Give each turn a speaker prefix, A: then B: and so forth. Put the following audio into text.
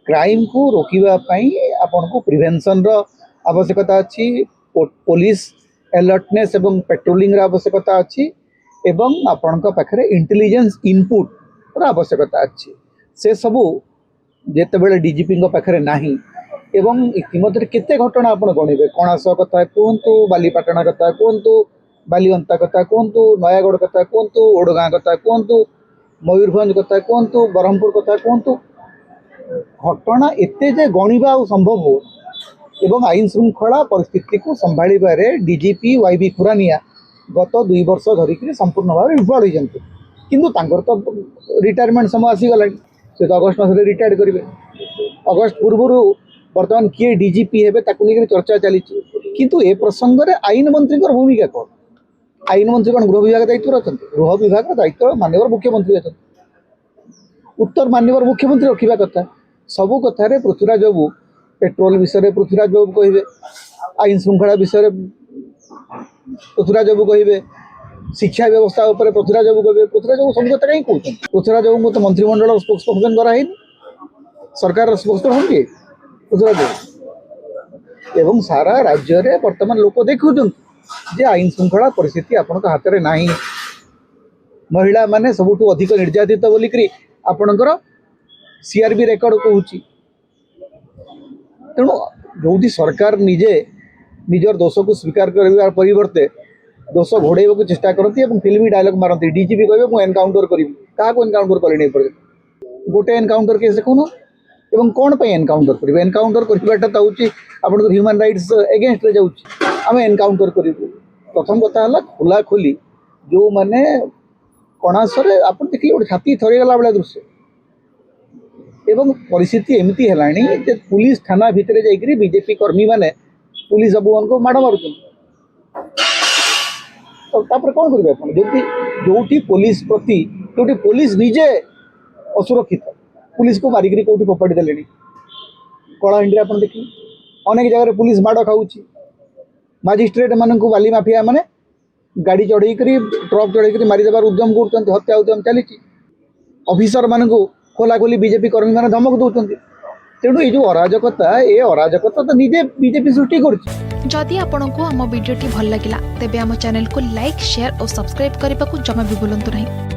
A: Crime को रोकवा आपन को प्रिवेंशन रो आवश्यकता अच्छी, पुलिस अलर्टनेस एवं पेट्रोलिंग रो आवश्यकता अच्छी एवं आपण पाखे इंटेलिजेंस इनपुट रो आवश्यकता अच्छी। से सबू जिते डीजीपी पाखे नाही एवं इतिमध्य केते घटना आप गणवे, कणास कथा कहतु, बालीपाटना कथा कहतु, बालीअंता कथा कहतु, नयागढ़ कथा कहतु, ओडगाँ कथा कहतु, मयूरभंज कथा कहतु, ब्रह्मपुर कथा कहतु, घटना एते जे गणिबा संभव हो एवं आईन श्रृंखला परिस्थिति को संभाल डीजीपी वाईबी खुरानिया गत 2 वर्ष धरिक संपूर्ण भाव विफल होती। किंतु तो रिटायरमेंट समय आसीगला, से तो अगस्ट मस रिटायर करेंगे। अगस्ट पूर्व बर्तमान किए डीजीपी हे नहीं चर्चा चली, किंतु ए प्रसंग में आईन मंत्री भूमिका कौन? आईन मंत्री कौन गृह विभाग दायित्व अच्छा? गृह विभाग दायित्व माननीय मुख्यमंत्री अच्छा, उत्तर माननीय मुख्यमंत्री रखा कथा। सबू कथार पृथ्वीराज बाबू पेट्रोल विषय पृथ्वीराज बाबू कहे, आईन श्रृंखला विषय पृथ्वीराज बाबू कहे, शिक्षा व्यवस्था उपर पृथ्वीराज बाबू कहे। पृथ्वीराज बाबू सब कथा कहीं कहते? पृथ्वीराज बाबू को तो मंत्रिमंडल स्पोक्स पर्सन कराई, सरकार स्पोक्स पर्सन किए पृथ्वीराज बाबू। एवं सारा राज्य रे वर्तमान लोक देखुं जे आईन श्रृंखला परिस्थिति आपण हाथ में नाही, महिला माने सबुठु अधिक निर्यातित बोलिकी आपणकर सीआरबी रेकर्ड कहूँ। तेणु जो सरकार निजे निजर दोष को स्वीकार करने परिवर्ते दोष घोड़ाइबा को चेष्टा करती और फिल्मी डायलॉग मारती। डीजीपी कहे मुझे एनकाउंटर करी, क्या एनकाउंटर कले गोटे एनकाउंटर केस कौन एवं कौन पे एनकाउंटर करेंगे? एनकाउंटर करवाटा हूँ आप ह्यूमन राइट्स एगेन्स्ट रे जाऊँ एनकाउंटर करूँ। प्रथम कथा है खोला खोली जो मैंने कणासरे आप देखिए गोटे छाती थरीगला भाया दृश्य एवं परिस्थिति एमती है पुलिस थाना भितर जाकि बीजेपी कर्मी मैंने पुलिस बाबू को माड़ मार तो कौन करेंगे? जो पुलिस प्रति जो पुलिस निजे असुरक्षित पुलिस को मारिक कौटी फोपाड़ी देले कलाहांडी आप देखिए अनेक जगह पुलिस माड़ खाऊँ। मजिस्ट्रेट मान बाली माफिया माने गाड़ी चढ़ई ट्रक चढ़ई मारिदेवार उद्यम कर हत्या उद्यम चली। ऑफिसर मान खोला खोली बीजेपी कर्मी मैंने धमक दौरान। तेणु ये जो अराजकता ये अराजकता तो निजे बीजेपी सृष्टि कर।
B: जदि आपंक आम भिडी भल लगा तेब आम चैनल को लाइक शेयर और सब्सक्राइब करने को जमा भी भूलु नहीं।